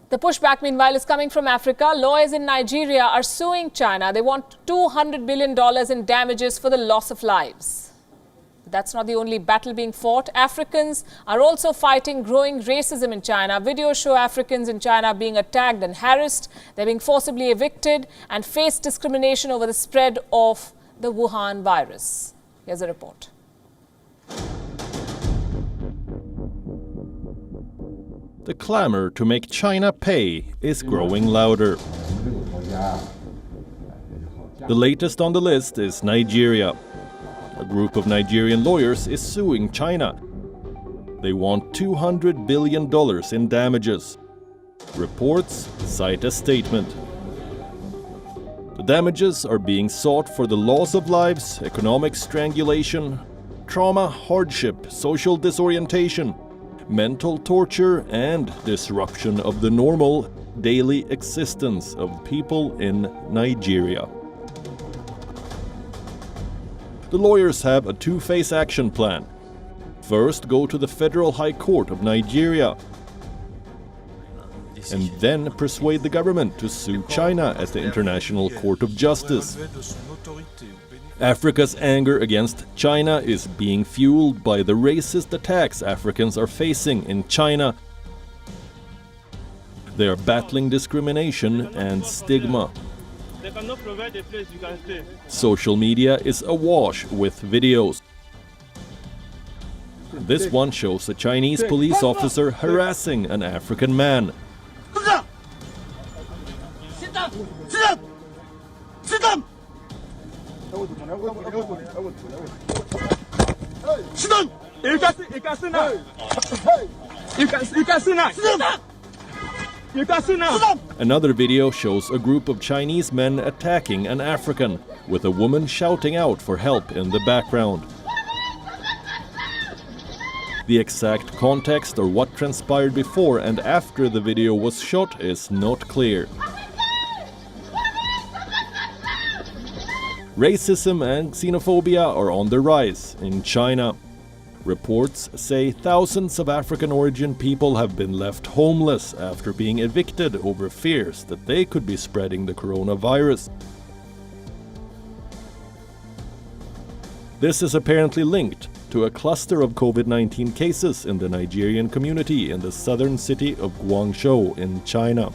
The pushback, meanwhile, is coming from Africa. Lawyers in Nigeria are suing China. They want $200 billion in damages for the loss of lives. But that's not the only battle being fought. Africans are also fighting growing racism in China. Videos show Africans in China being attacked and harassed. They're being forcibly evicted and face discrimination over the spread of the Wuhan virus. Here's a report. The clamor to make China pay is growing louder. The latest on the list is Nigeria. A group of Nigerian lawyers is suing China. They want $200 billion in damages. Reports cite a statement. The damages are being sought for the loss of lives, economic strangulation, trauma, hardship, social disorientation, mental torture, and disruption of the normal daily existence of people in Nigeria. The lawyers have a two-phase action plan. First, go to the Federal High Court of Nigeria, and then persuade the government to sue China at the International Court of Justice. Africa's anger against China is being fueled by the racist attacks Africans are facing in China. They are battling discrimination and stigma. They cannot provide a place you can stay. Social media is awash with videos. This one shows a Chinese police officer harassing an African man. Sit down! Sit down! Sit down! Sit down! You can sit now. You can sit now. Sit down! You can sit now. Another video shows a group of Chinese men attacking an African, with a woman shouting out for help in the background. The exact context or what transpired before and after the video was shot is not clear. Racism and xenophobia are on the rise in China. Reports say thousands of African-origin people have been left homeless after being evicted over fears that they could be spreading the coronavirus. This is apparently linked to a cluster of COVID-19 cases in the Nigerian community in the southern city of Guangzhou in China.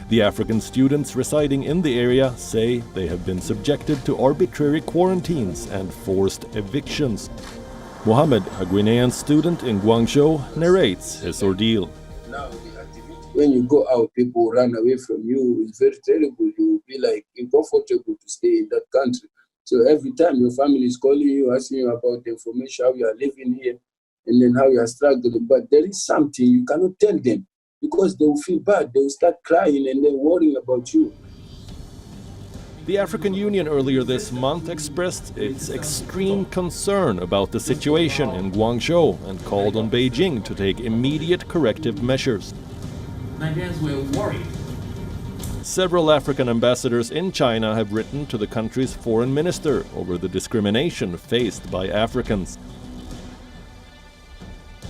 The African students residing in the area say they have been subjected to arbitrary quarantines and forced evictions. Mohammed, a Guinean student in Guangzhou, narrates his ordeal. When you go out, people run away from you. It's very terrible. You will be like uncomfortable to stay in that country. So every time your family is calling you, asking you about the information, how you are living here, and then how you are struggling. But there is something you cannot tell them because they will feel bad. They will start crying and then worrying about you. The African Union earlier this month expressed its extreme concern about the situation in Guangzhou and called on Beijing to take immediate corrective measures. Nigerians were worried. Several African ambassadors in China have written to the country's foreign minister over the discrimination faced by Africans.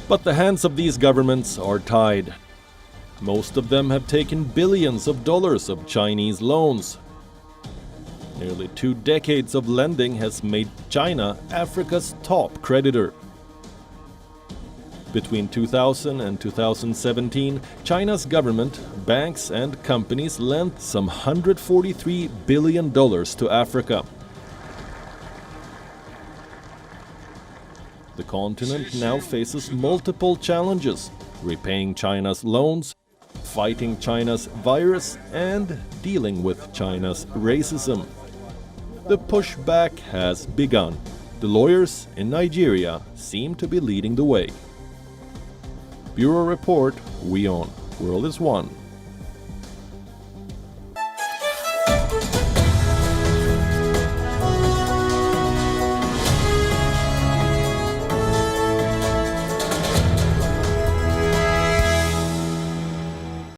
But the hands of these governments are tied. Most of them have taken billions of dollars of Chinese loans. Nearly 2 decades of lending has made China Africa's top creditor. Between 2000 and 2017, China's government, banks and companies lent some $143 billion to Africa. The continent now faces multiple challenges: repaying China's loans, fighting China's virus, and dealing with China's racism. The pushback has begun. The lawyers in Nigeria seem to be leading the way. Bureau Report, WION, World is One.